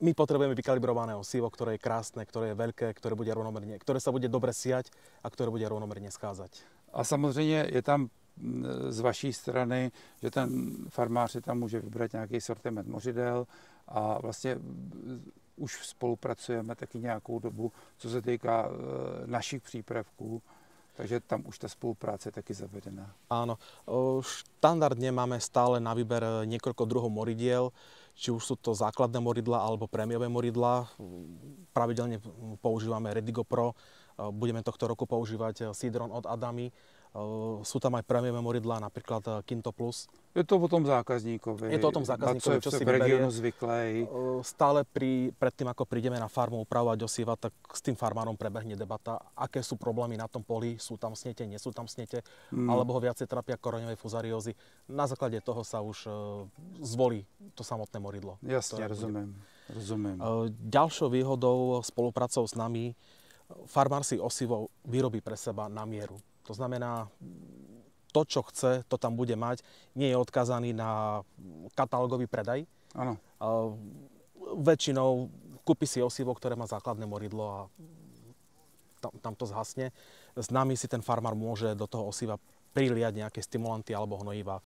My potrebujeme vykalibrované osivo, ktoré je krásne, ktoré je veľké, ktoré sa bude dobre siať a ktoré bude rovnomerne scházať. A samozřejmě je tam z vaší strany, že ten farmář si tam může vybrat nějaký sortiment mořidel a vlastně už spolupracujeme taky nějakou dobu, co se týká našich přípravků, takže tam už ta spolupráce je taky zavedená. Áno, štandardne máme stále na výber niekoľko druhov moridiel, či už sú to základné moridla alebo prémiové moridla. Pravidelne používame Redigo Pro, budeme tohto roku používať Sidron od Adamy. Sú tam aj prémiové moridlá, napríklad Kinto Plus. Je to o tom zákazníkovi. Je to o tom zákazníkovi, čo si v regionu vyberie. zvyklej. Stále pred tým, ako prídeme na farmu upravovať osiva, tak s tým farmárom prebehne debata, aké sú problémy na tom poli, sú tam snete, nie sú tam snete, alebo ho viacej trápia koreňové fuzariózy. Na základe toho sa už zvolí to samotné moridlo. Jasne, rozumiem. Ďalšou výhodou spolupracou s nami, farmár si osivo vyrobí pre seba na mieru. To znamená, to, čo chce, to tam bude mať. Nie je odkázaný na katalógový predaj. Áno. Väčšinou kúpi si osivo, ktoré má základné moridlo a tam to zhasne. S nami si ten farmár môže do toho osiva priliať nejaké stimulanty alebo hnojiva.